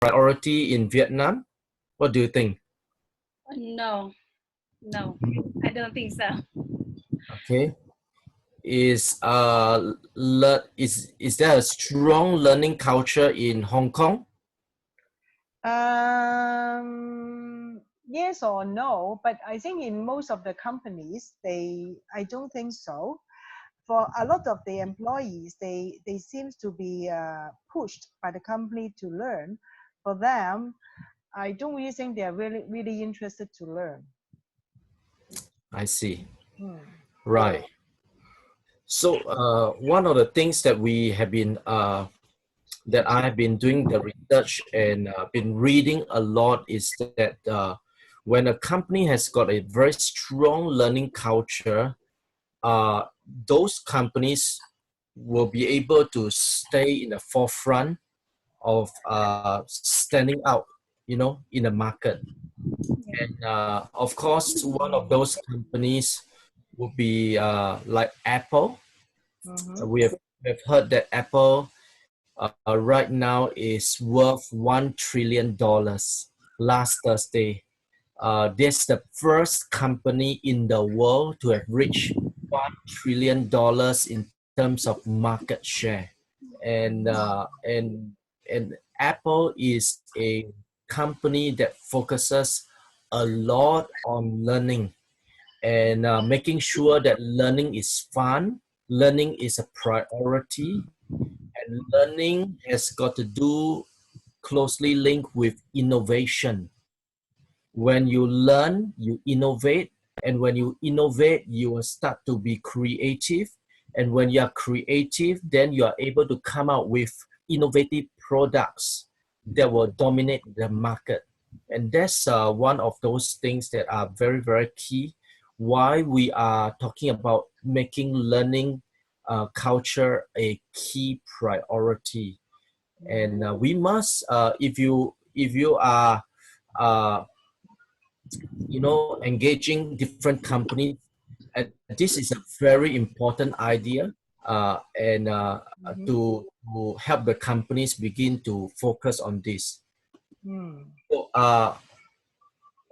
priority in Vietnam? What do you think? No, I don't think so. Okay. Is there a strong learning culture in Hong Kong? Yes or no, but I think in most of the companies, I don't think so. For a lot of the employees, they seems to be pushed by the company to learn. For them, I don't really think they are really interested to learn. I see. Right. So one of the things that we have been that I have been doing the research and been reading a lot is that when a company has got a very strong learning culture, those companies will be able to stay in the forefront of standing out, in the market. And of course, one of those companies would be like Apple. We have heard that Apple right now is worth $1 trillion. Last Thursday, this is the first company in the world to have reached $1 trillion in terms of market share. And Apple is a company that focuses a lot on learning and making sure that learning is fun, learning is a priority, and learning has got to do closely linked with innovation. When you learn, you innovate, and when you innovate, you will start to be creative. And when you are creative, then you are able to come out with innovative products that will dominate the market. And that's one of those things that are very, very key. Why we are talking about making learning culture a key priority. And we must, if you are, engaging different companies, and this is a very important idea, to help the companies begin to focus on this. So,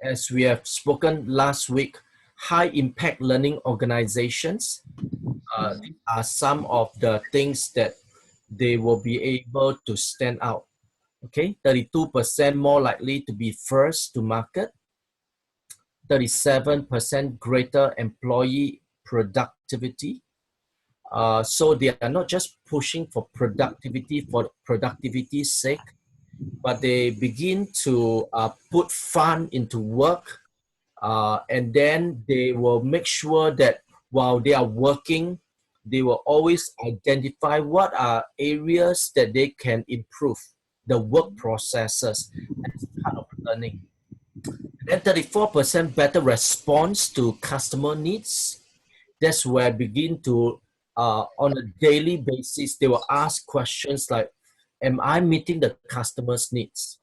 as we have spoken last week, high impact learning organizations, these are some of the things that they will be able to stand out. Okay, 32% more likely to be first to market, 37% greater employee productivity. So they are not just pushing for productivity's sake, but they begin to put fun into work, and then they will make sure that while they are working, they will always identify what are areas that they can improve the work processes as part of learning. Then 34% better response to customer needs. That's where I begin to, on a daily basis, they will ask questions like, am I meeting the customer's needs?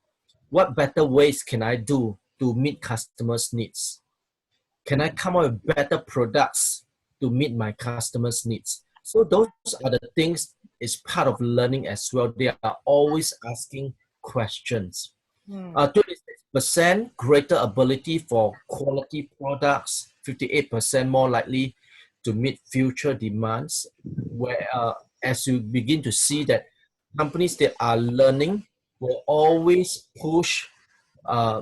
What better ways can I do to meet customers' needs? Can I come up with better products to meet my customers' needs? So those are the things, is part of learning as well. They are always asking questions. 26% greater ability for quality products, 58% more likely to meet future demands, where as you begin to see that companies that are learning will always push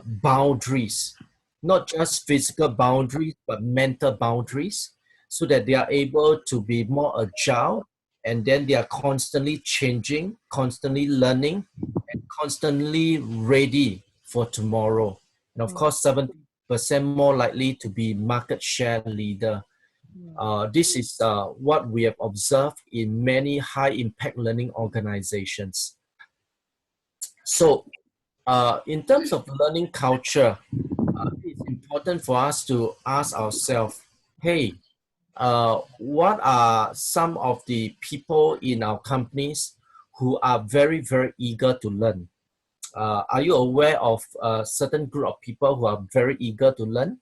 boundaries, not just physical boundaries, but mental boundaries, so that they are able to be more agile, and then they are constantly changing, constantly learning, and constantly ready for tomorrow. And of course, 70% more likely to be market share leader. This is what we have observed in many high impact learning organizations. So in terms of learning culture, it's important for us to ask ourselves, hey, what are some of the people in our companies who are very, very eager to learn? Are you aware of a certain group of people who are very eager to learn?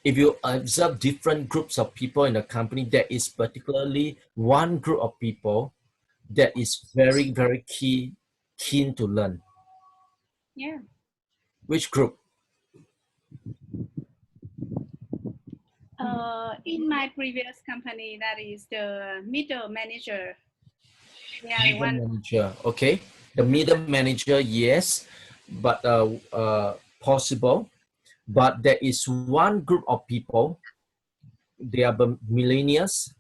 if you observe different groups of people in a company, there is particularly one group of people that is very, very keen to learn. Yeah. Which group? In my previous company, that is the middle manager. They are the Middle one. manager, okay. The middle manager, yes, but possible. But there is one group of people, they are the millennials.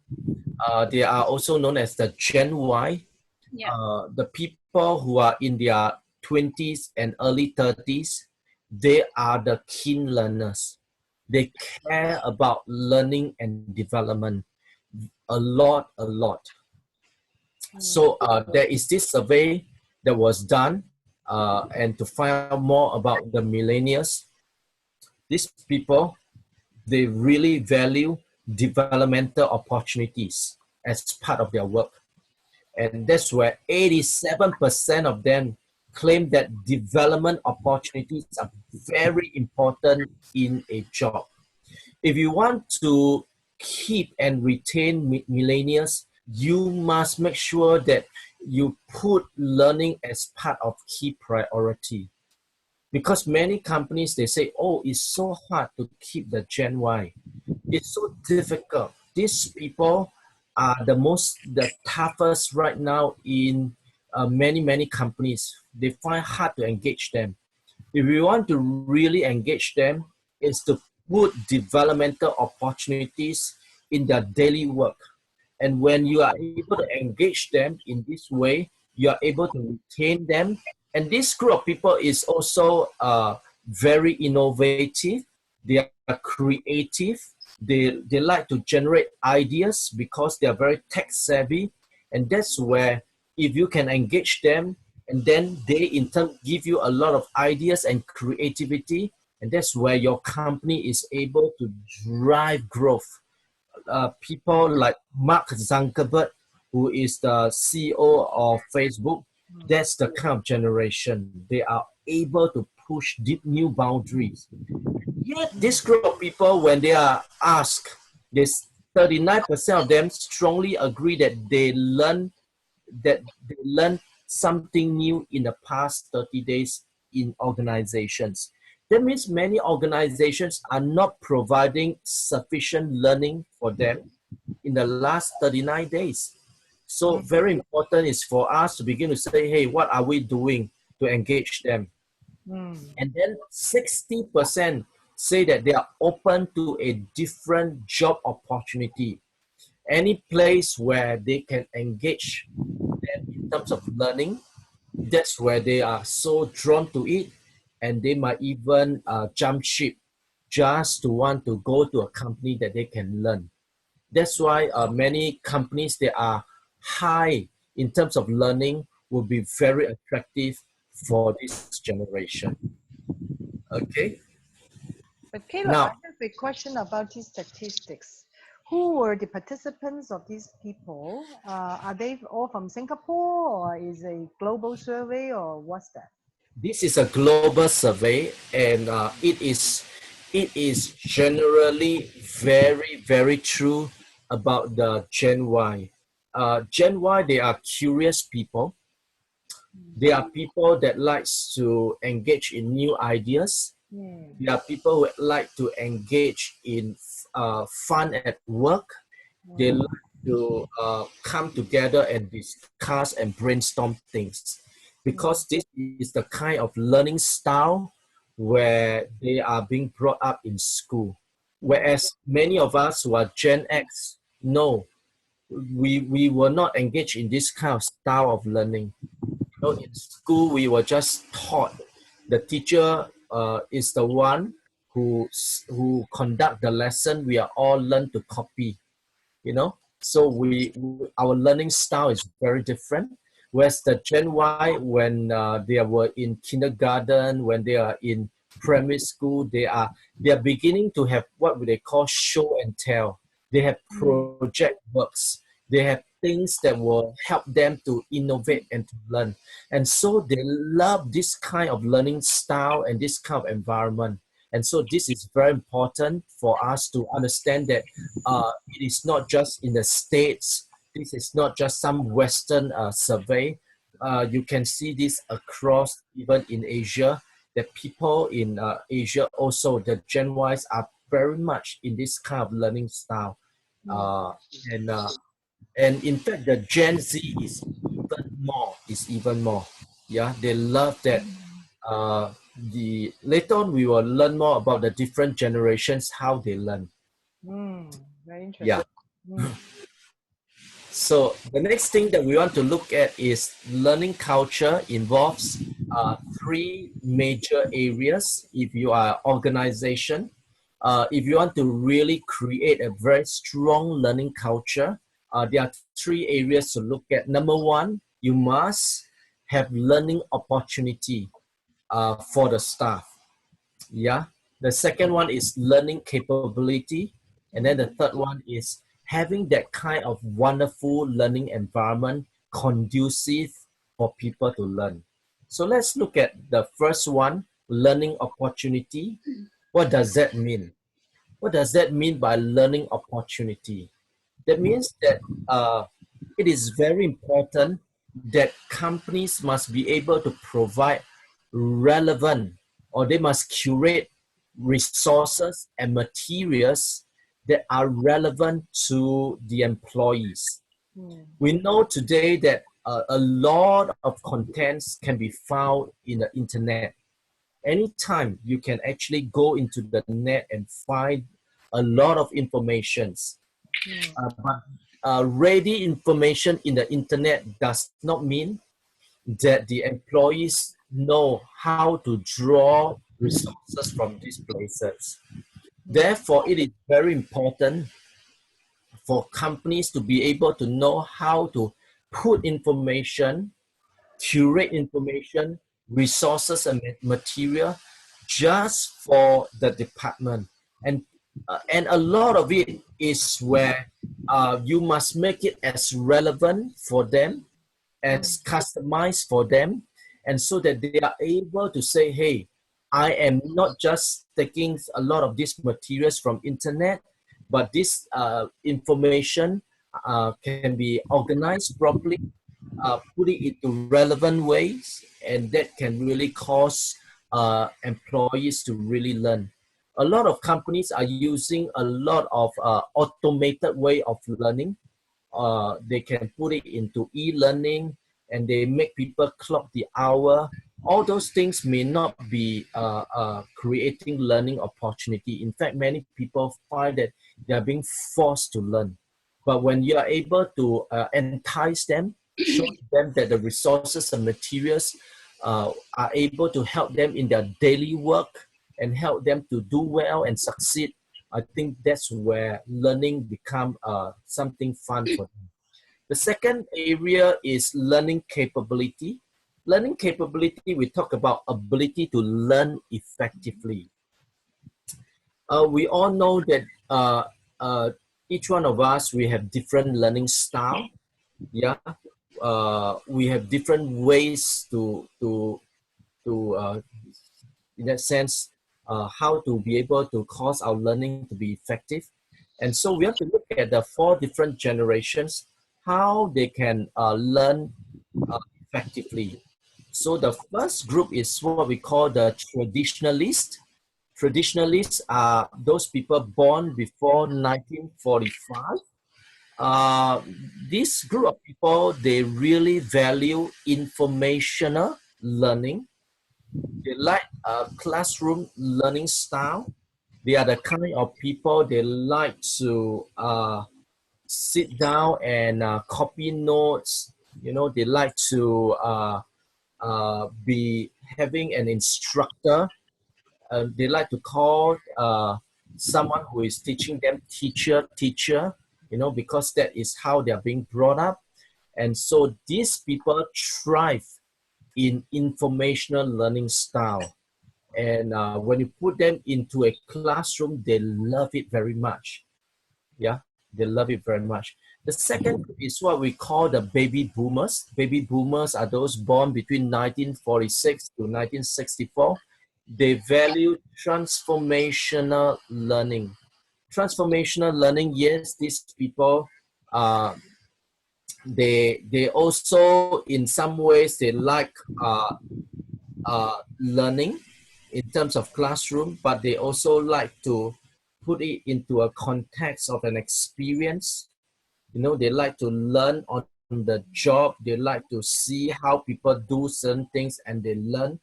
They are also known as the Gen Y. Yeah. The people who are in their 20s and early 30s, they are the keen learners. They care about learning and development a lot, a lot. So there is this survey that was done, and to find out more about the millennials, these people, they really value developmental opportunities as part of their work. And that's where 87% of them claim that development opportunities are very important in a job. If you want to keep and retain millennials, you must make sure that you put learning as part of key priority. Because many companies, they say, oh, it's so hard to keep the Gen Y. It's so difficult. These people are the toughest right now in many companies. They find hard to engage them. If we want to really engage them, is to put developmental opportunities in their daily work. And when you are able to engage them in this way, you are able to retain them. And this group of people is also very innovative. They are creative. They like to generate ideas because they are very tech savvy. And that's where if you can engage them, and then they in turn give you a lot of ideas and creativity, and that's where your company is able to drive growth. People like Mark Zuckerberg, who is the CEO of Facebook, that's the kind of generation. They are able to push deep new boundaries. Yet this group of people, when they are asked, this 39% of them strongly agree that they learn something new in the past 30 days in organizations. That means many organizations are not providing sufficient learning for them in the last 39 days. So very important is for us to begin to say, hey, what are we doing to engage them? And then 60% say that they are open to a different job opportunity. Any place where they can engage them in terms of learning, that's where they are so drawn to it, and they might even jump ship just to want to go to a company that they can learn. That's why many companies that are high in terms of learning will be very attractive for this generation. Okay. But Caleb, Now, I have a question about these statistics. Who were the participants of these people? Are they all from Singapore, or is a global survey, or what's that? this is a global survey, and it is generally very true about the Gen Y. Gen Y, they are curious people. They are people that likes to engage in new ideas. They are people who like to engage in fun at work. They like to come together and discuss and brainstorm things, because this is the kind of learning style where they are being brought up in school. Whereas many of us who are Gen X, no, we were not engaged in this kind of style of learning. In school, we were just taught. The teacher is the one who conduct the lesson. We are all learned to copy. So our learning style is very different. Whereas the Gen Y, when they were in kindergarten, when they are in primary school, they are beginning to have what they call show and tell. They have project works. They have things that will help them to innovate and to learn. And so they love this kind of learning style and this kind of environment. And so this is very important for us to understand that it is not just in the States. This is not just some Western survey. You can see this across even in Asia, that people in Asia also, the Gen Ys are very much in this kind of learning style. Uh, and and in fact, the Gen Z is even more. Yeah, they love that. Later on, we will learn more about the different generations, how they learn. Very interesting. Yeah. So the next thing that we want to look at is learning culture involves three major areas. If you are an organization, if you want to really create a very strong learning culture, there are three areas to look at. Number one, you must have learning opportunity for the staff. Yeah. The second one is learning capability. And then the third one is having that kind of wonderful learning environment conducive for people to learn. So let's look at the first one, learning opportunity. What does that mean? What does that mean by learning opportunity? That means that it is very important that companies must be able to provide relevant, or they must curate resources and materials that are relevant to the employees. We know today that a lot of contents can be found in the internet. Anytime you can actually go into the net and find a lot of informations. But ready information in the internet does not mean that the employees know how to draw resources from these places. Therefore, it is very important for companies to be able to know how to put information, curate information, resources and material just for the department. And a lot of it is where you must make it as relevant for them, as customized for them, and so that they are able to say, hey, I am not just taking a lot of these materials from internet, but this information can be organized properly, put it into relevant ways, and that can really cause employees to really learn. A lot of companies are using a lot of automated way of learning. They can put it into e-learning, and they make people clock the hour. All those things may not be creating learning opportunity. In fact, many people find that they are being forced to learn. But when you are able to entice them, show them that the resources and materials are able to help them in their daily work and help them to do well and succeed, I think that's where learning become something fun for them. The second area is learning capability. Learning capability, we talk about ability to learn effectively. We all know that each one of us, we have different learning style. Yeah, we have different ways to in that sense, how to be able to cause our learning to be effective. And so we have to look at the four different generations, how they can learn effectively. So the first group is what we call the traditionalists. Traditionalists are those people born before 1945. This group of people, they really value informational learning. They like a classroom learning style. They are the kind of people they like to sit down and copy notes. You know, they like to be having an instructor. They like to call someone who is teaching them teacher, you know, because that is how they are being brought up. And so these people thrive in informational learning style. And when you put them into a classroom, they love it very much. Yeah, they love it very much. The second group is what we call the baby boomers. Baby boomers are those born between 1946 to 1964. they value transformational learning. Transformational learning, yes, these people, they also in some ways they like learning in terms of classroom, but they also like to put it into a context of an experience. You know, they like to learn on the job. They like to see how people do certain things and they learn.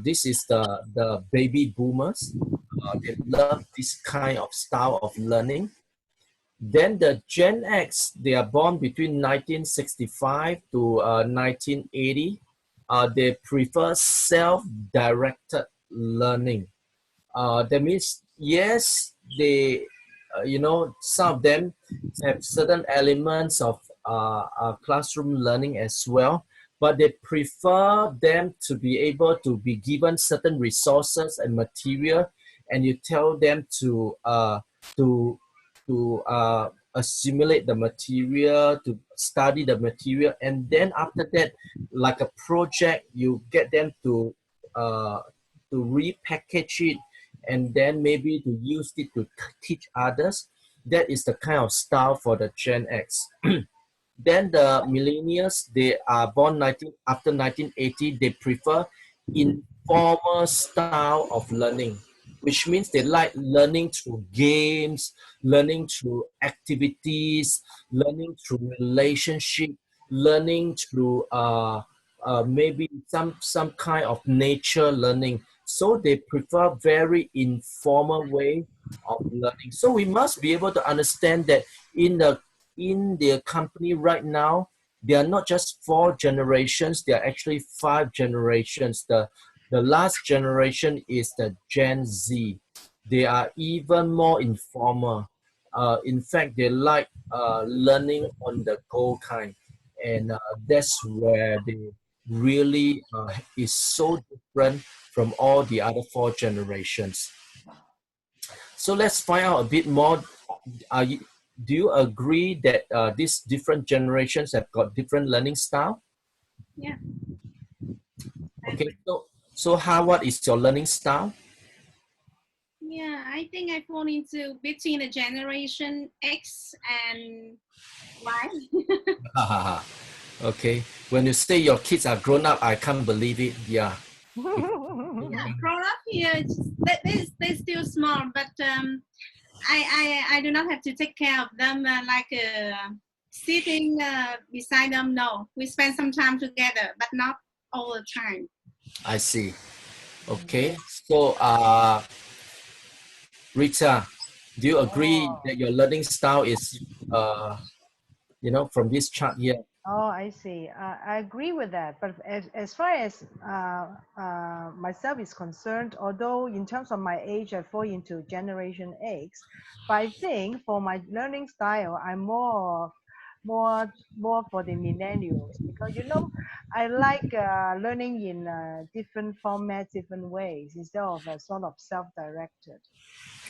This is the baby boomers. They love this kind of style of learning. Then the Gen X, they are born between 1965 to 1980. They prefer self-directed learning. That means, yes, they, you know, some of them have certain elements of classroom learning as well, but they prefer them to be able to be given certain resources and material, and you tell them to assimilate the material, to study the material, and then after that, like a project, you get them to repackage it and then maybe to use it to teach others. That is the kind of style for the Gen X. Then the millennials, they are born after 1980, they prefer informal style of learning, which means they like learning through games, learning through activities, learning through relationship, learning through maybe some kind of nature learning. So they prefer very informal way of learning. So we must be able to understand that in the company right now, they are not just 4 generations, they are actually 5 generations. The last generation is the Gen Z. They are even more informal. In fact, they like learning on the go kind. And that's where they really is so different from all the other 4 generations. So let's find out a bit more. Do you agree that these different generations have got different learning style? Yeah. Okay, so what is your learning style? Yeah, I think I fall into between the generation X and Y. Okay, when you say your kids are grown up, I can't believe it. Yeah. Yeah, grown up here, they're still small, but I do not have to take care of them sitting beside them. No, we spend some time together, but not all the time. I see. Okay, so Rita, do you agree that your learning style is, you know, from this chart here? Oh, I see. I agree with that. But as far as myself is concerned, although in terms of my age, I fall into Generation X, but I think for my learning style, I'm more for the millennials because I like learning in different formats, different ways instead of a sort of self-directed.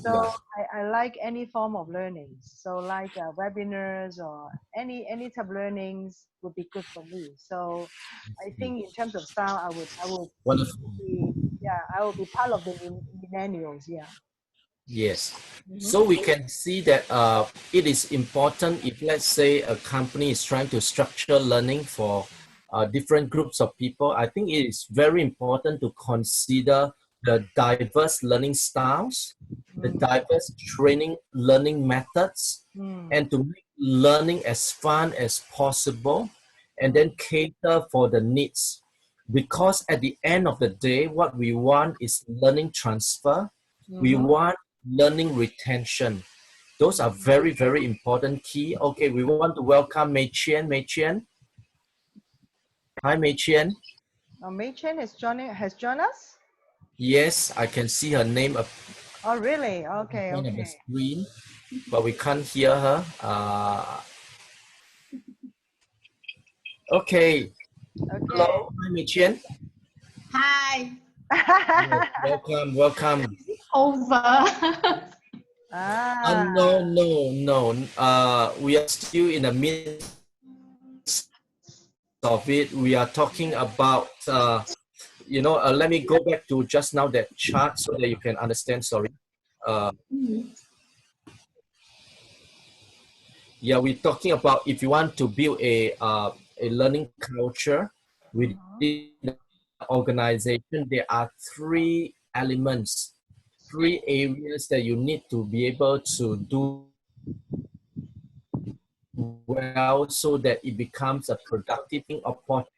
So Yeah. I like any form of learning. So like webinars or any type of learnings would be good for me. So I think in terms of style, I would Wonderful. be I will be part of the millennials. Yeah. Yes. Mm-hmm. So we can see that it is important if, let's say, a company is trying to structure learning for different groups of people. I think it is very important to consider the diverse learning styles, the diverse training learning methods, and to make learning as fun as possible, and then cater for the needs. Because at the end of the day, what we want is learning transfer. We want learning retention. Those are very, very important key. Okay, we want to welcome Mei Qian. Mei Qian. Hi, Mei Qian. Mei Chen has joined us. Yes, I can see her name up Oh, really? in Okay, front of the okay. screen, but we can't hear her. Okay. Okay. Hello, hi, Mei Qian. Hi. Welcome, welcome. Over. No, no, no. We are still in the midst of it. We are talking about you know, let me go back to just now that chart so that you can understand. Sorry. Yeah, we're talking about if you want to build a learning culture within the organization, there are three elements, three areas that you need to be able to do well so that it becomes a productive opportunity.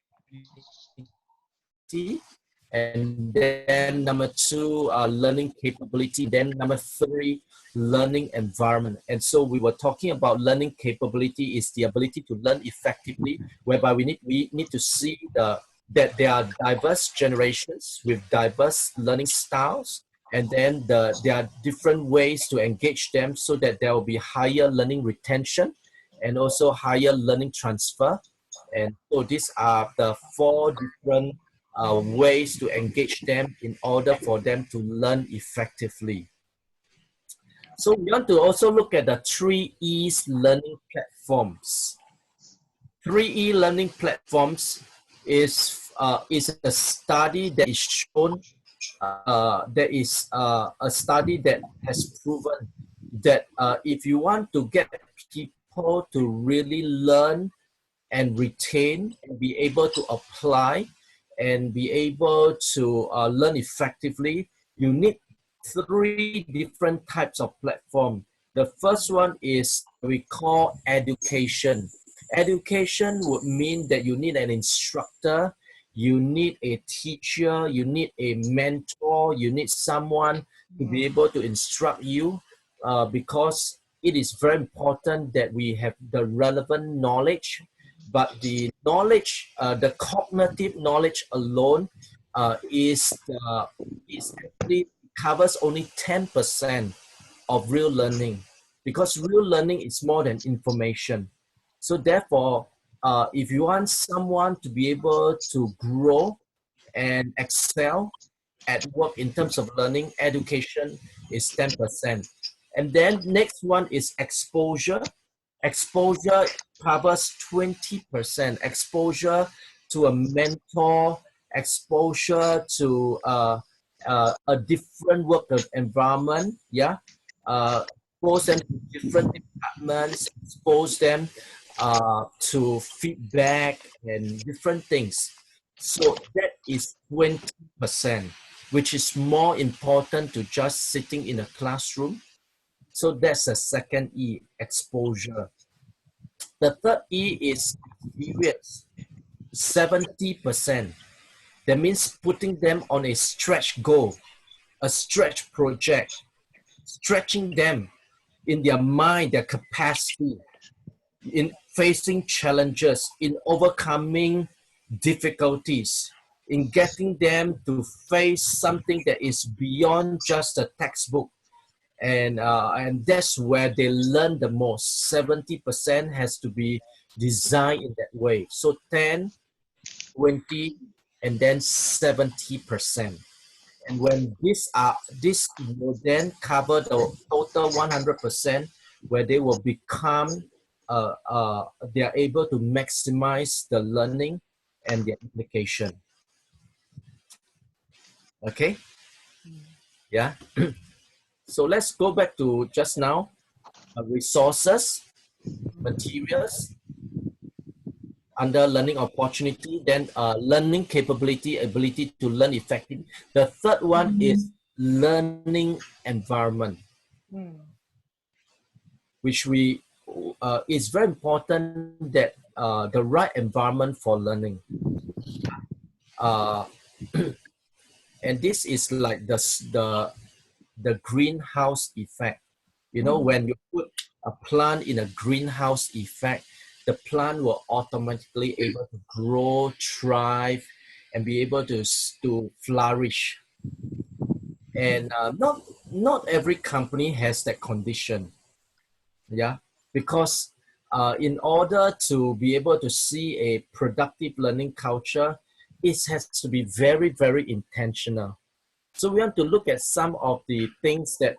And then number two, learning capability. Then number three, learning environment. And so we were talking about learning capability is the ability to learn effectively, whereby we need to see that there are diverse generations with diverse learning styles, and then there are different ways to engage them so that there will be higher learning retention and also higher learning transfer. And so these are the four different ways to engage them in order for them to learn effectively. So we want to also look at the 3E learning platforms. 3E learning platforms is a study that is shown, a study that has proven that if you want to get people to really learn and retain and be able to apply and be able to learn effectively, you need three different types of platform. The first one is we call education. Education would mean that you need an instructor, you need a teacher, you need a mentor, you need someone to be able to instruct you because it is very important that we have the relevant knowledge. But the knowledge, the cognitive knowledge alone is actually covers only 10% of real learning, because real learning is more than information. So therefore, if you want someone to be able to grow and excel at work in terms of learning, education is 10%. And then next one is exposure. Exposure covers 20%. Exposure to a mentor, exposure to a different work environment, yeah. Expose them to different departments, expose them to feedback and different things. So that is 20%, which is more important to just sitting in a classroom. So that's the second E, exposure. The third E is experience, 70%. That means putting them on a stretch goal, a stretch project, stretching them in their mind, their capacity, in facing challenges, in overcoming difficulties, in getting them to face something that is beyond just a textbook. And that's where they learn the most. 70% has to be designed in that way. So 10, 20, and then 70%. And when this will then cover the total 100%, where they will become, they are able to maximize the learning and the application. Okay? Yeah. So let's go back to just now, resources, materials, under learning opportunity, then learning capability, ability to learn effectively. The third one is learning environment, which is very important that the right environment for learning. And this is like the greenhouse effect. You know, when you put a plant in a greenhouse effect, the plant will automatically able to grow, thrive, and be able to flourish. And not every company has that condition. Yeah, because in order to be able to see a productive learning culture, it has to be very, very intentional. So we want to look at some of the things that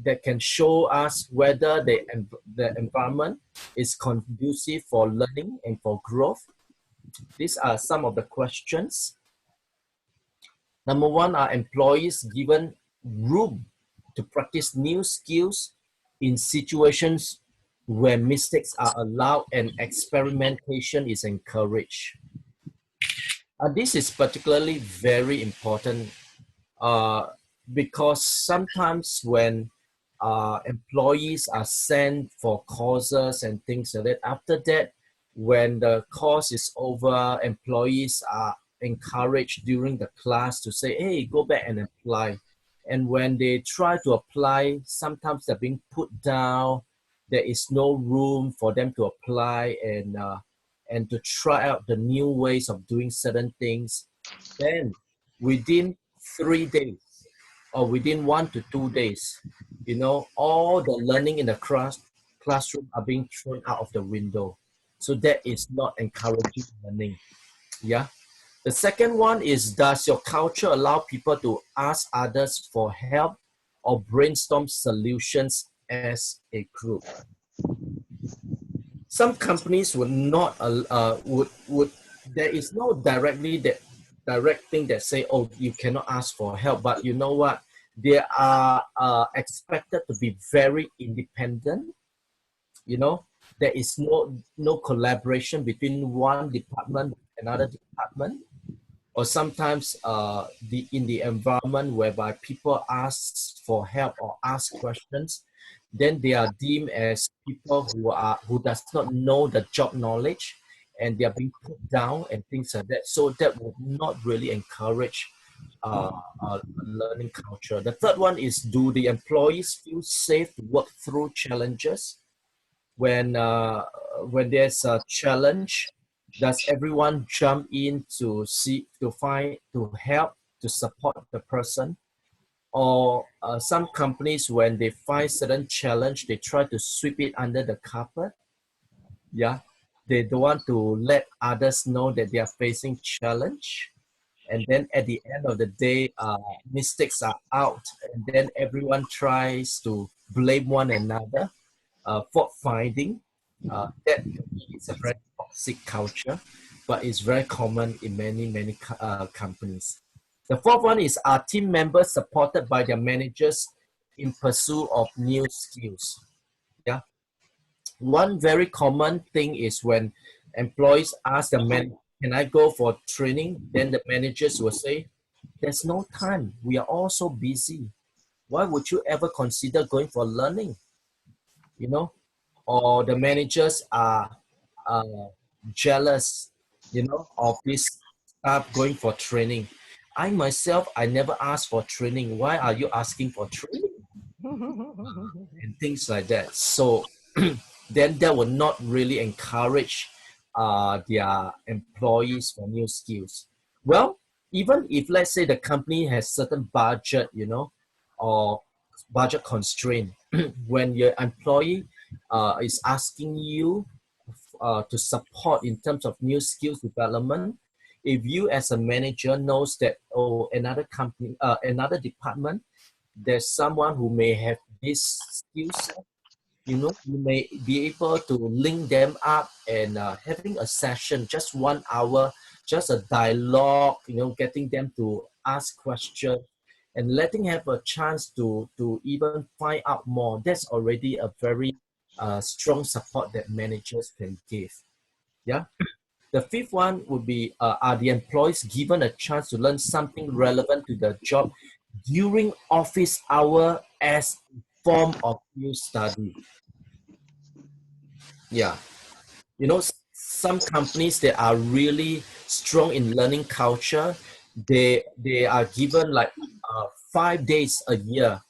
that can show us whether the environment is conducive for learning and for growth. These are some of the questions. Number one, are employees given room to practice new skills in situations where mistakes are allowed and experimentation is encouraged. This is particularly very important uh, because sometimes when employees are sent for courses and things like that, after that, when the course is over, employees are encouraged during the class to say, hey, go back and apply. And when they try to apply, sometimes they're being put down. There is no room for them to apply and to try out the new ways of doing certain things. Then within 3 days or within 1 to 2 days, all the learning in the classroom are being thrown out of the window. So that is not encouraging learning. Yeah. The second one is, does your culture allow people to ask others for help or brainstorm solutions as a group? Some companies would not would there is no direct thing that say, oh, you cannot ask for help, but you know what, they are expected to be very independent. There is no collaboration between one department and another department, or sometimes in the environment whereby people ask for help or ask questions, then they are deemed as people who does not know the job knowledge, and they are being put down and things like that. So that would not really encourage a learning culture. The third one is, do the employees feel safe to work through challenges? When there's a challenge, does everyone jump in to help to support the person? Or some companies, when they find certain challenge, they try to sweep it under the carpet. Yeah, they don't want to let others know that they are facing challenge. And then at the end of the day, mistakes are out, and then everyone tries to blame one another. Fault finding, that is a very toxic culture, but it's very common in many companies. The fourth one is, are team members supported by their managers in pursuit of new skills? Yeah. One very common thing is when employees ask the manager, can I go for training? Then the managers will say, there's no time. We are all so busy. Why would you ever consider going for learning? Or the managers are jealous, of this staff going for training. I myself, I never asked for training. Why are you asking for training? And things like that. So then that will not really encourage their employees for new skills. Well, even if, let's say, the company has certain budget, or budget constraint, when your employee is asking you to support in terms of new skills development, if you as a manager knows that, another company, another department, there's someone who may have this skill set, you may be able to link them up and having a session, just 1 hour, just a dialogue, getting them to ask questions and letting have a chance to even find out more. That's already a very strong support that managers can give. Yeah. The fifth one would be, are the employees given a chance to learn something relevant to the job during office hour as a form of new study? Yeah. Some companies that are really strong in learning culture, they are given like 5 days a year.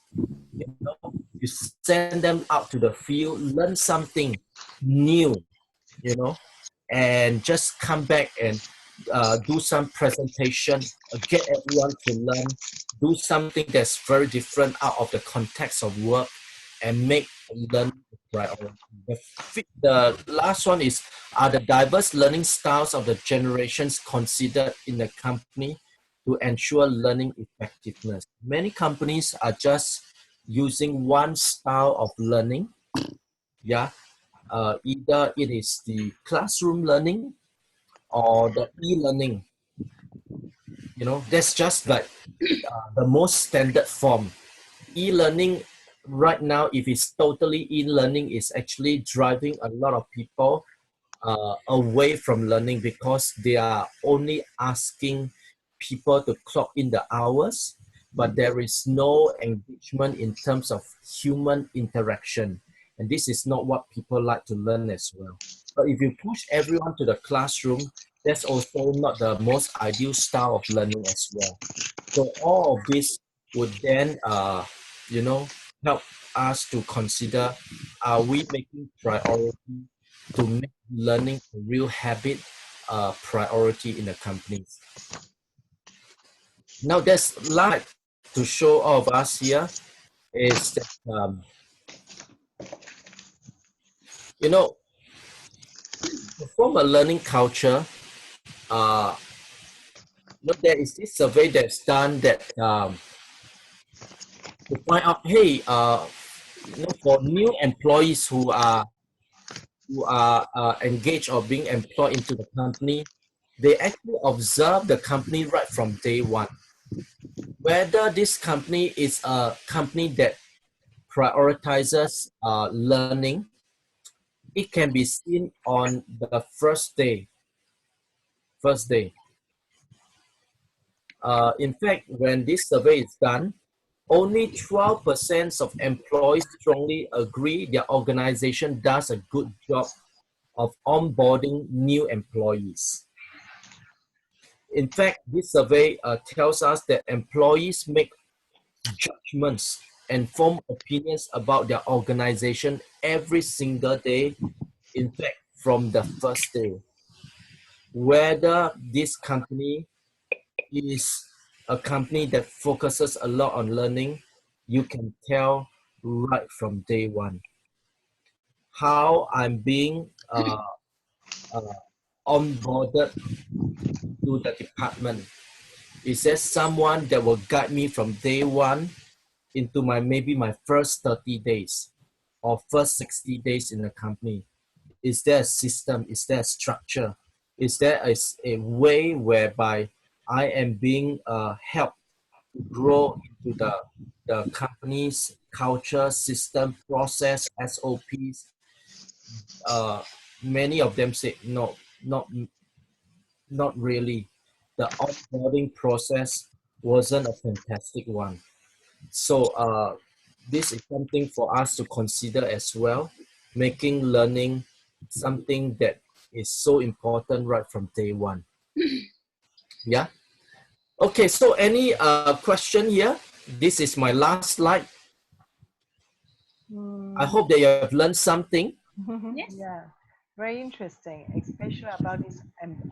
You send them out to the field, learn something new, and just come back and do some presentation, get everyone to learn, do something that's very different out of the context of work, and make learning a priority. The last one is, are the diverse learning styles of the generations considered in the company to ensure learning effectiveness? Many companies are just using one style of learning. Yeah. Either it is the classroom learning or the e-learning. That's just like the most standard form. E-learning right now, if it's totally e-learning, is actually driving a lot of people away from learning because they are only asking people to clock in the hours, but there is no engagement in terms of human interaction. And this is not what people like to learn as well. But if you push everyone to the classroom, that's also not the most ideal style of learning as well. So all of this would then, help us to consider, are we making priority to make learning a real habit, priority in the companies? Now, there's like to show all of us here is that, to form a learning culture, there is this survey that's done that to find out, hey, for new employees who are engaged or being employed into the company, they actually observe the company right from day one. Whether this company is a company that prioritizes learning, it can be seen on the first day. In fact, when this survey is done, only 12% of employees strongly agree their organization does a good job of onboarding new employees. In fact, this survey tells us that employees make judgments and form opinions about their organization every single day, in fact, from the first day. Whether this company is a company that focuses a lot on learning, you can tell right from day one. How I'm being onboarded to the department. Is there someone that will guide me from day one into maybe my first 30 days or first 60 days in the company? Is there a system? Is there a structure? Is there a way whereby I am being helped to grow into the company's culture, system, process, SOPs? Many of them say no, not really. The onboarding process wasn't a fantastic one. So this is something for us to consider as well, making learning something that is so important right from day one. Yeah. Okay, so any question here? This is my last slide. I hope that you have learned something. Yes. Yeah, very interesting, especially about this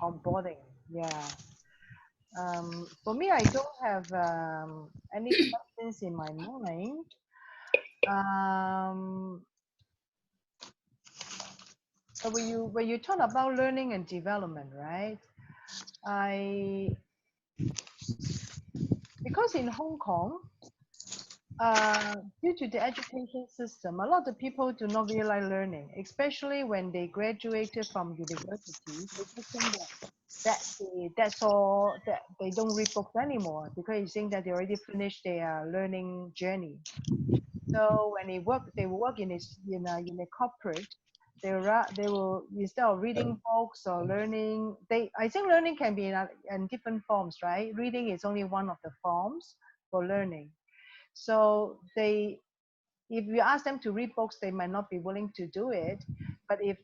onboarding. Yeah. For me, I don't have any questions in my mind. So when you talk about learning and development, right? Because in Hong Kong, due to the education system, a lot of people do not really like learning, especially when they graduated from university. They just think that's all, that they don't read books anymore because they think that they already finished their learning journey. So when they will work in a corporate. They will, instead of reading books or learning, I think learning can be in different forms, right? Reading is only one of the forms for learning. So if you ask them to read books, they might not be willing to do it. But if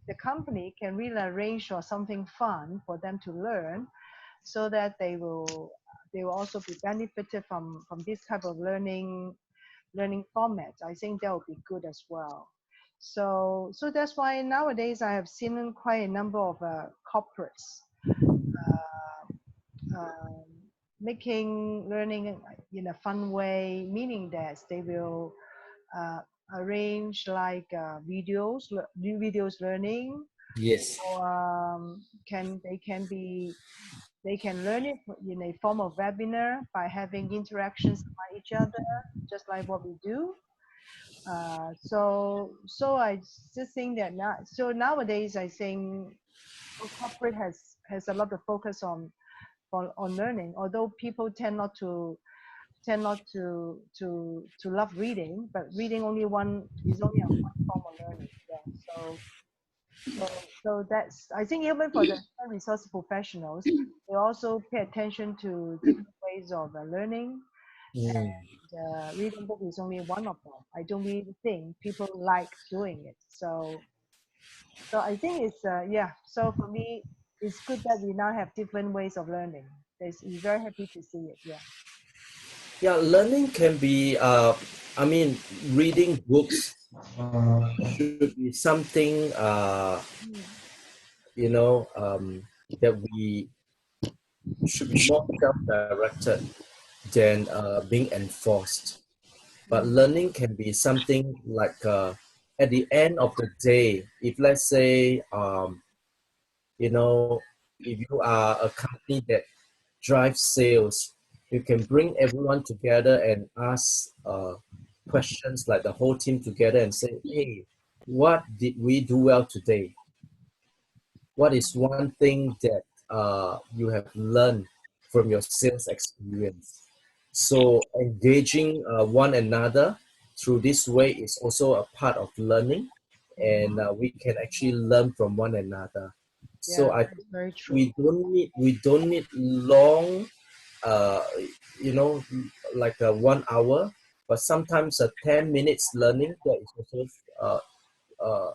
the company can really arrange for something fun for them to learn, so that they will also be benefited from this type of learning formats, I think that would be good as well. So that's why nowadays I have seen quite a number of corporates making learning in a fun way, meaning that they will arrange like videos learning. Yes. Or they can learn it in a form of webinar by having interactions by each other, just like what we do. So I just think that nowadays I think corporate has a lot of focus on on learning. Although people tend not to love reading, but reading is only one form of learning. Yeah. So that's, I think, even for the human resource professionals, they also pay attention to different ways of learning. Mm. And reading book is only one of them. I don't really think people like doing it. So I think it's yeah. So for me, it's good that we now have different ways of learning. We're very happy to see it. Yeah. Yeah, learning can be, I mean, reading books should be something, you know, that we should be more self-directed than being enforced. But learning can be something like at the end of the day, if let's say, you know, if you are a company that drives sales, you can bring everyone together and ask questions like the whole team together and say, hey, what did we do well today? What is one thing that you have learned from your sales experience? So engaging one another through this way is also a part of learning, and we can actually learn from one another. Yeah, So I that's think very true. we don't need long, uh, you know, like a 1 hour, but sometimes a 10 minutes learning that is also uh,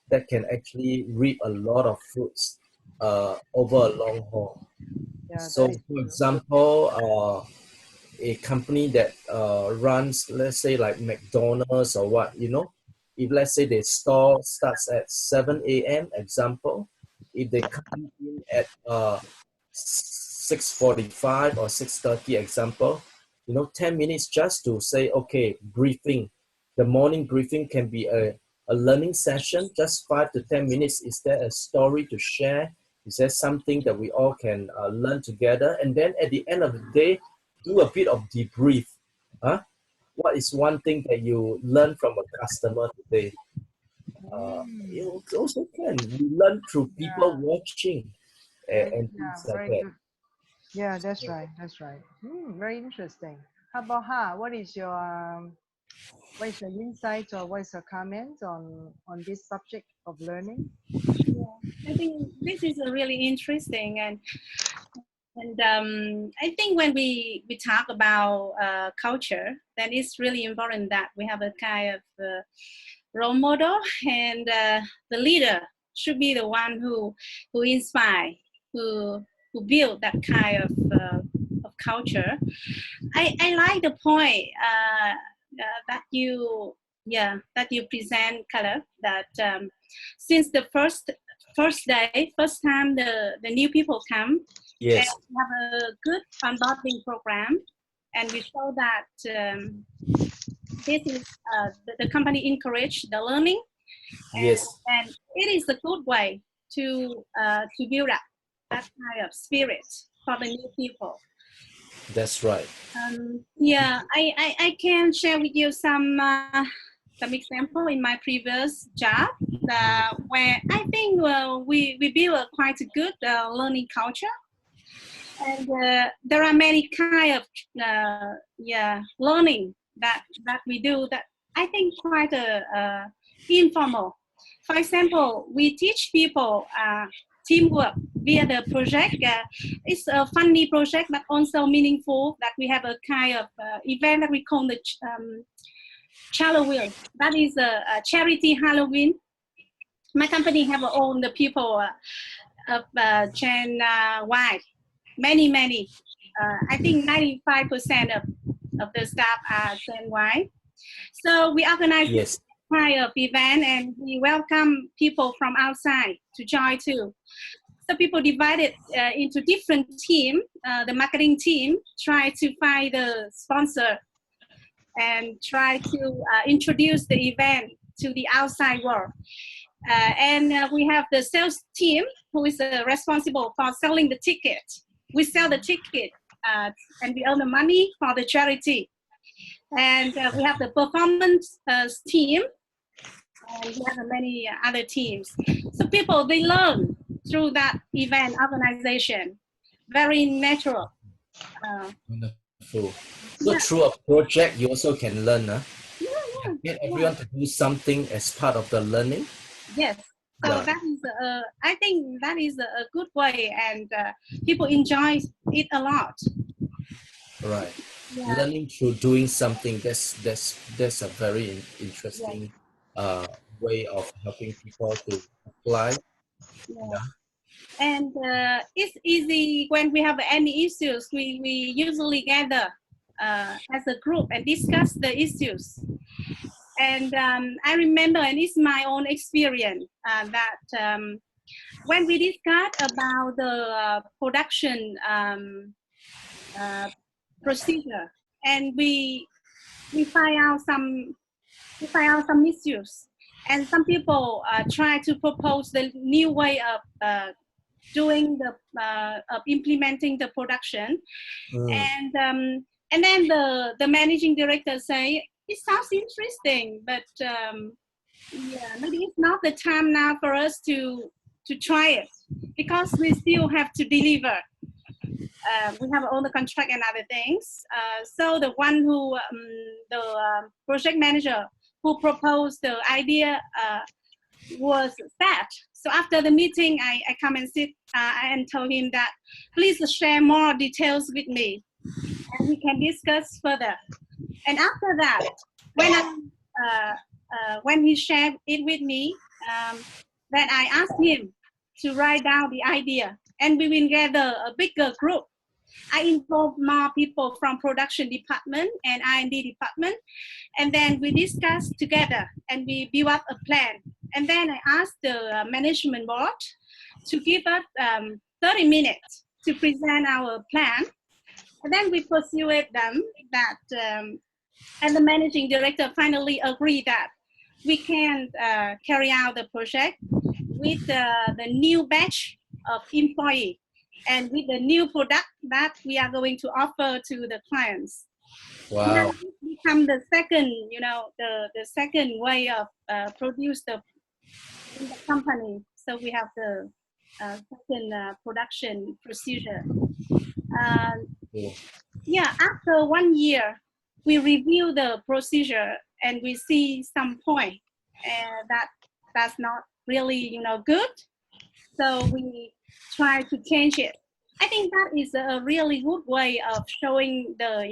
that can actually reap a lot of fruits over a long haul. Yeah, So, that is for true. example, a company that runs, let's say, like McDonald's or what, if let's say the store starts at 7 a.m., example, if they come in at 6:45 or 6:30, example, 10 minutes just to say, okay, briefing. The morning briefing can be a learning session, just 5 to 10 minutes. Is there a story to share? Is there something that we all can learn together? And then at the end of the day, do a bit of debrief. Huh? What is one thing that you learned from a customer today? You also can. We learn through people Yeah, watching and yeah, things like very that. good. Yeah, that's right. That's right. Very interesting. How about Ha? What is your insight or what is your comment on this subject of learning? I think this is a really interesting, and I think when we talk about culture, then it's really important that we have a kind of role model, and the leader should be the one who inspire, who build that kind of culture. I like the point that you present, Color, that since the first time the new people come, and Yes, we have a good onboarding program, and we show that this is the company encourage the learning, yes, and it is a good way to build up that kind of spirit for the new people. that's right. Yeah, I can share with you some example in my previous job, where I think we build a quite a good learning culture, and there are many kind of learning that we do that I think quite informal. For example, we teach people teamwork via the project. It's a funny project, but also meaningful. That we have a kind of event that we call the Halloween. That is a charity Halloween. My company have owned the people of Gen Y. Many. I think 95% of the staff are Gen Y. So we organize Yes, kind of event, and we welcome people from outside to join too. So people divided into different team. The marketing team try to find the sponsor and try to introduce the event to the outside world. And we have the sales team who is responsible for selling the ticket. We sell the ticket and we earn the money for the charity. And we have the performance team, and we have many other teams. So people, they learn through that event organization. very natural. Wonderful. So Yeah, through a project, you also can learn. yeah, Get yeah. everyone to do something as part of the learning. Yes. So Yeah. that is, I think that is a good way, and people enjoy it a lot. Right. Yeah. Learning through doing something. That's a very interesting way of helping people to apply. Yeah. And it's easy when we have any issues. We usually gather as a group and discuss the issues. And I remember, and it's my own experience, that when we discuss about the production procedure, and we find out some issues, and some people try to propose the new way of doing the of implementing the production, and then the managing director say it sounds interesting, but yeah, maybe it's not the time now for us to try it, because we still have to deliver. We have all the contract and other things. So the one who, the project manager who proposed the idea was sad. So after the meeting, I come and sit and told him that please share more details with me, and we can discuss further. And after that, when he shared it with me, then I asked him to write down the idea, and we will gather a bigger group. I involve more people from production department and R&D department, and then we discuss together and we build up a plan. And then I asked the management board to give us 30 minutes to present our plan. And then we persuaded them that, and the managing director finally agreed that we can carry out the project with the new batch of employee and with the new product that we are going to offer to the clients. Wow. It become the second, the second way of produce in the company. So we have the second production procedure. Yeah, after 1 year, we review the procedure and we see some point that's not really, good. So we try to change it. I think that is a really good way of showing the,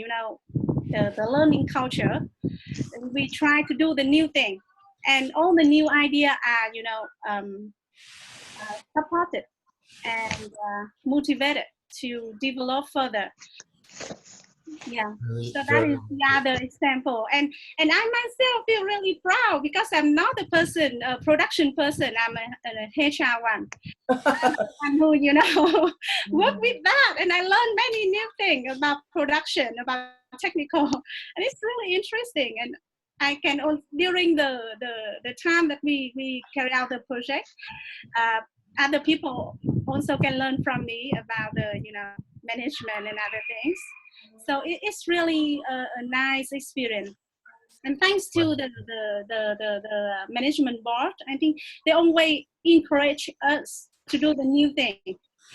the learning culture. And we try to do the new thing, and all the new idea are, supported and motivated to develop further. Yeah, so that is the other example, and I myself feel really proud because I'm not a person, a production person. I'm a HR one, and who work with that, and I learned many new things about production, about technical, and it's really interesting. And I can also, during the time that we carry out the project, other people also can learn from me about the management and other things. So it's really a nice experience. And thanks to the management board, I think they always encourage us to do the new thing.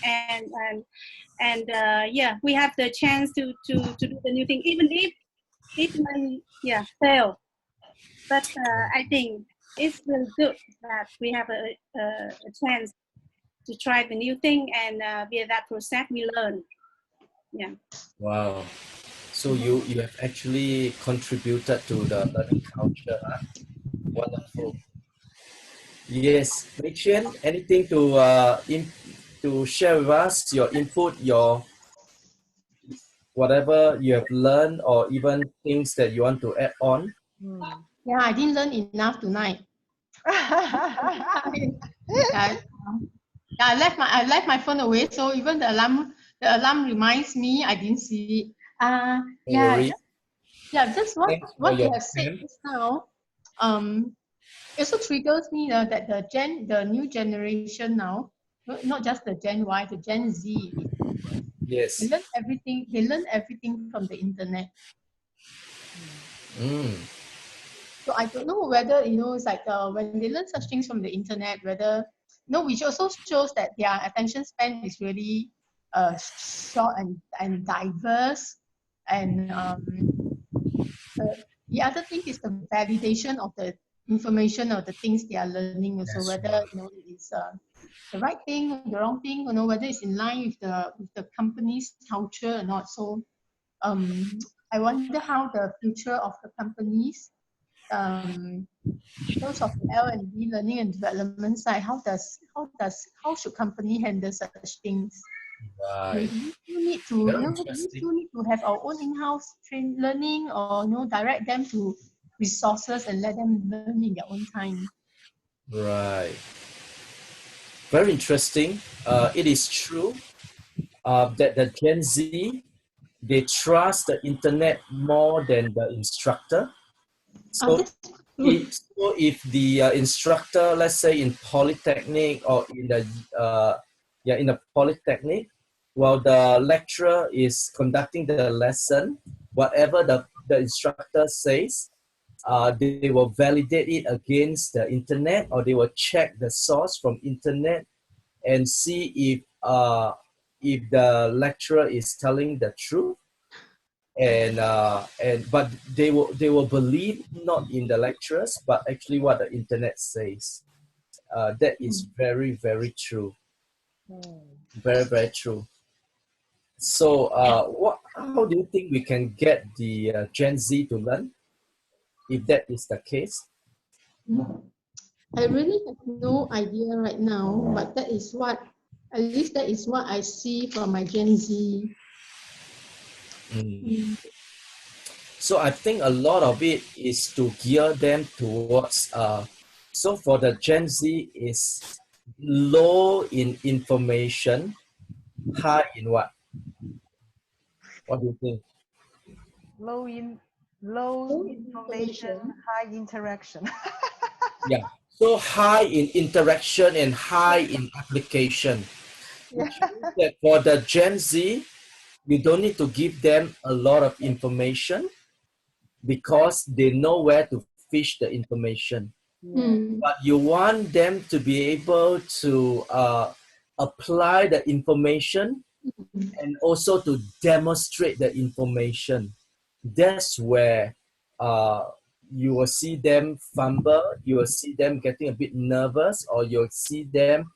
And yeah, we have the chance to do the new thing, even if it may fail. But I think it's really good that we have a chance to try the new thing, and via that process we learn. Yeah. Wow. So you have actually contributed to the learning culture. Huh? Wonderful. Yes, Mei Chen, anything to share with us, your input, your whatever you have learned, or even things that you want to add on? Yeah, I didn't learn enough tonight. I left my phone away, so even the alarm reminds me I didn't see it. Just what you have said just now. It also triggers me that the new generation now, not just the Gen Y, the Gen Z. Yes. They learn everything. They learn everything from the internet. So I don't know whether it's like when they learn such things from the internet, whether which also shows that their attention span is really short and diverse. And the other thing is the validation of the information or the things they are learning. Also, That's whether right. it is the right thing or the wrong thing, whether it's in line with the company's culture or not. So I wonder how the future of the companies, those of the L&D learning and development side, how should company handle such things? Right. Do we need to, Very do we interesting. still need to have our own in-house train learning, or direct them to resources and let them learn in their own time? Right. Very interesting. It is true that the Gen Z, they trust the internet more than the instructor. Oh, So that's true. if the instructor, let's say in polytechnic or in the in a polytechnic, while the lecturer is conducting the lesson, whatever the instructor says, they will validate it against the internet, or they will check the source from internet and see if the lecturer is telling the truth, and but they will believe not in the lecturers but actually what the internet says. That is very, very true. Very, very true. So how do you think we can get the Gen Z to learn if that is the case? I really have no idea right now, but at least that is what I see from my Gen Z. So I think a lot of it is to gear them towards so for the Gen Z is low in information, high in what? What do you think? Low information, high interaction. Yeah. So high in interaction and high in application. Which means that for the Gen Z, you don't need to give them a lot of information because they know where to fish the information. But you want them to be able to apply the information and also to demonstrate the information. That's where you will see them fumble, you will see them getting a bit nervous, or you'll see them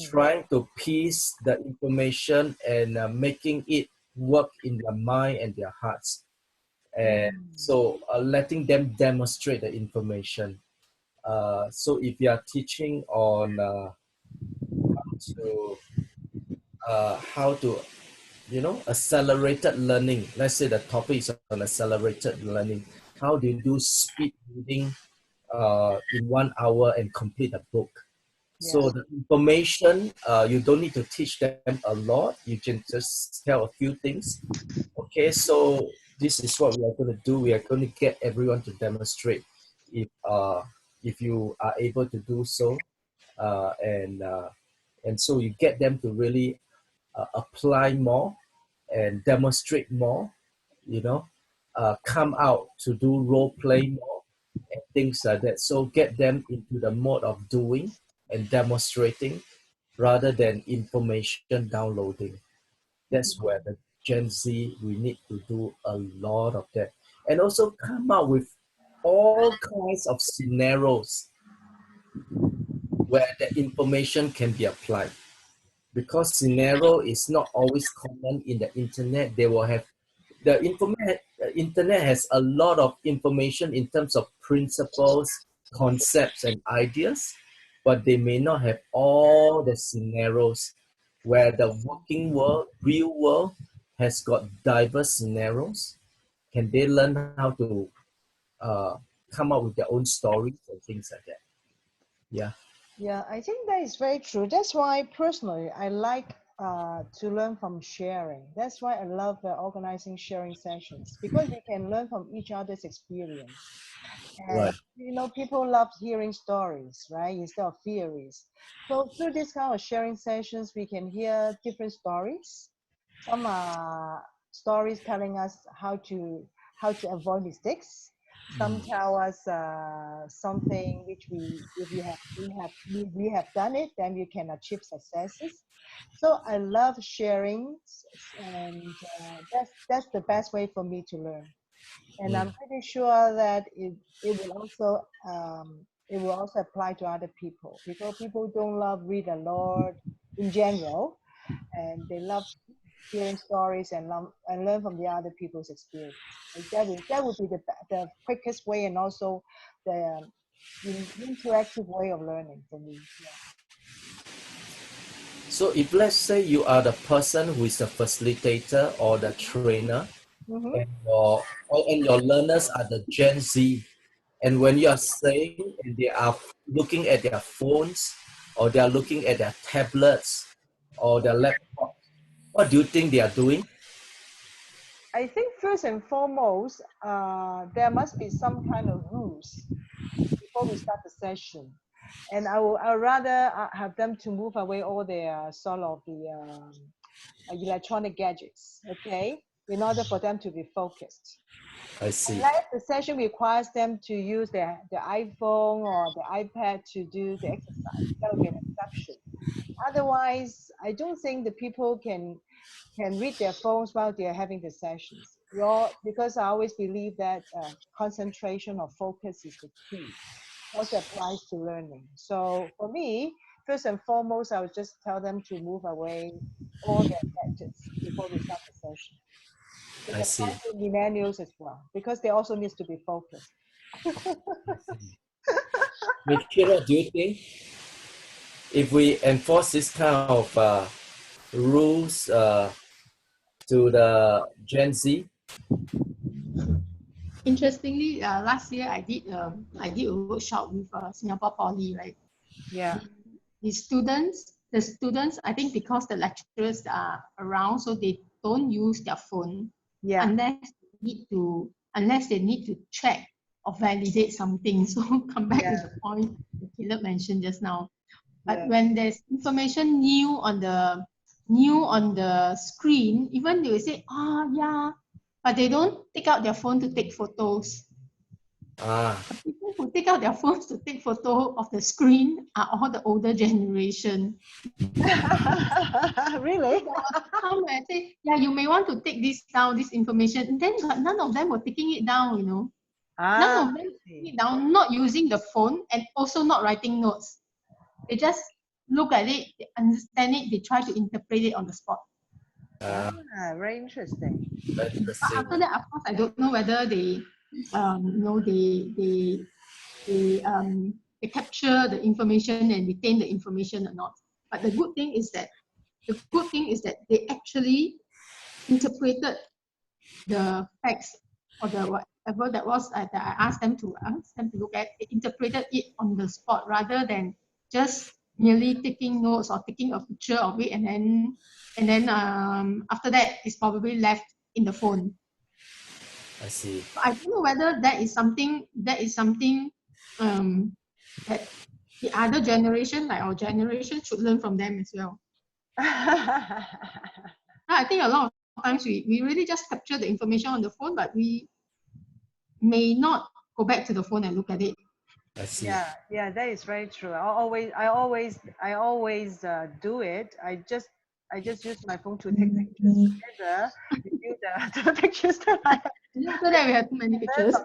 trying to piece the information and making it work in their mind and their hearts. And so letting them demonstrate the information. So if you are teaching on how to accelerated learning, let's say the topic is on accelerated learning, how do you do speed reading in 1 hour and complete a book? So the information, you don't need to teach them a lot, you can just tell a few things. Okay, so this is what we are going to do. We are going to get everyone to demonstrate if you are able to do so, and so you get them to really apply more and demonstrate more, come out to do role play more and things like that. So get them into the mode of doing and demonstrating rather than information downloading. That's where the Gen Z, we need to do a lot of that. And also come up with all kinds of scenarios where the information can be applied. Because scenario is not always common in the internet. They will have the internet has a lot of information in terms of principles, concepts, and ideas, but they may not have all the scenarios where the working world, real world, has got diverse scenarios. Can they learn how to uh, come up with their own stories and things like that? Yeah. Yeah, I think that is very true. That's why personally I like to learn from sharing. That's why I love organizing sharing sessions, because we can learn from each other's experience. And Right. people love hearing stories, right? Instead of theories. So through this kind of sharing sessions, we can hear different stories. Some are stories telling us how to avoid mistakes. Some tell us something which if we have done it, then we can achieve successes. So I love sharing, and that's the best way for me to learn. And I'm pretty sure that it will also apply to other people, because people don't love read a lot in general, and they love hearing stories and learn from the other people's experience. Like that would be the quickest way, and also the interactive way of learning for me. Yeah. So if let's say you are the person who is the facilitator or the trainer, Mm-hmm. and your learners are the Gen Z, and when you are saying and they are looking at their phones or they are looking at their tablets or their laptop, what do you think they are doing? I think first and foremost, there must be some kind of rules before we start the session, and I would rather have them to move away all their sort of the electronic gadgets, okay, in order for them to be focused. I see. Unless the session requires them to use their iPhone or the iPad to do the exercise, that would be an exception. Otherwise, I don't think the people can read their phones while they are having the sessions. Because I always believe that concentration or focus is the key. Also applies to learning. So for me, first and foremost, I would just tell them to move away all their gadgets before we start the session. It I see. applies to millennials as well, because they also need to be focused. Michelle, do you think if we enforce this kind of rules to the Gen Z? Interestingly, last year I did a workshop with Singapore Poly, right? Yeah. The students, I think because the lecturers are around, so they don't use their phone unless they need to check or validate something. So come back to the point that Caleb mentioned just now. But when there's information new on the screen, even they will say, yeah, but they don't take out their phone to take photos. The people who take out their phones to take photo of the screen are all the older generation. Really? Come and say, yeah, you may want to take this down, this information. And then none of them were taking it down, you know. None of them taking it down, not using the phone and also not writing notes. They just look at it, they understand it, they try to interpret it on the spot. Very interesting. Very interesting. But after that, of course, I don't know whether they capture the information and retain the information or not. But the good thing is that they actually interpreted the facts or the whatever that was that I asked them to look at. They interpreted it on the spot rather than just merely taking notes or taking a picture of it and then after that it's probably left in the phone. I see. I don't know whether that is something that the other generation, like our generation, should learn from them as well. I think a lot of times we really just capture the information on the phone, but we may not go back to the phone and look at it. I see. Yeah, that is very true. I always do it. I just use my phone to take pictures. Together, review the pictures that I have. After that, we have too many pictures.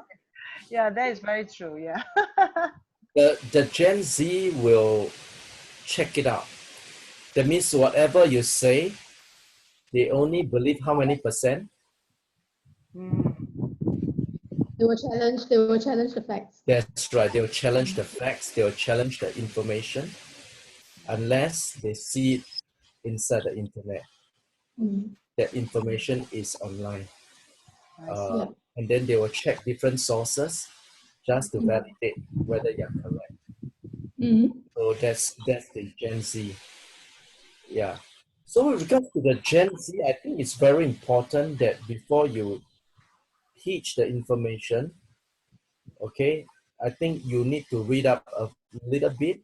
Yeah, that is very true. Yeah. The Gen Z will check it out. That means whatever you say, they only believe how many percent? They will challenge the facts. That's right. They will challenge the facts. They will challenge the information, unless they see it inside the internet. That information is online. And then they will check different sources just to validate whether you're correct. So that's the Gen Z. Yeah. So with regards to the Gen Z, I think it's very important that before you teach the information, okay, I think you need to read up a little bit,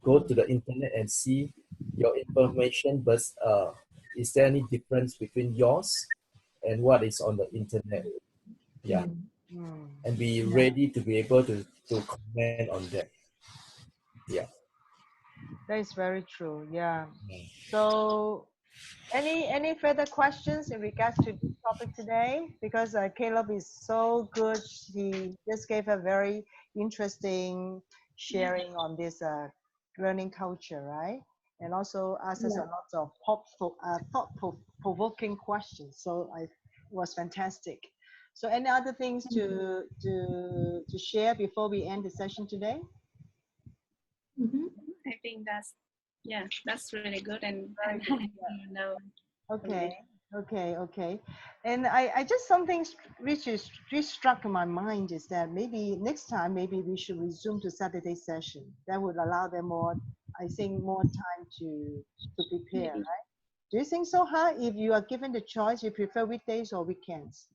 go to the internet and see your information, but is there any difference between yours and what is on the internet? Yeah. and be ready to be able to comment on that. Yeah. That is very true. Yeah. So, any further questions in regards to this topic today? Because Caleb is so good. He just gave a very interesting sharing on this learning culture, right? And also asked us a lot of thought-provoking questions. So it was fantastic. So, any other things to share before we end the session today? I think that's really good and you know. Okay. And I just something which struck my mind is that maybe next time maybe we should resume to Saturday session. That would allow them more, I think, more time to prepare, Maybe. right? Do you think so, huh? If you are given the choice, you prefer weekdays or weekends?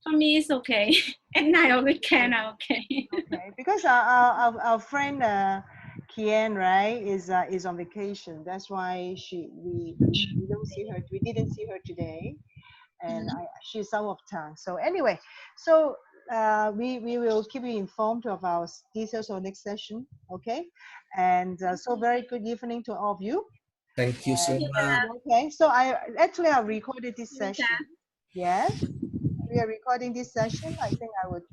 For me, it's okay. At night or weekend are okay. Okay, because our friend Kian, right, is on vacation. That's why we don't see her. We didn't see her today, and she's out of town. So anyway, so we will keep you informed of our details of next session. Okay, and so very good evening to all of you. Thank you so much. Okay, so I recorded this session. Yes, we are recording this session. I think I would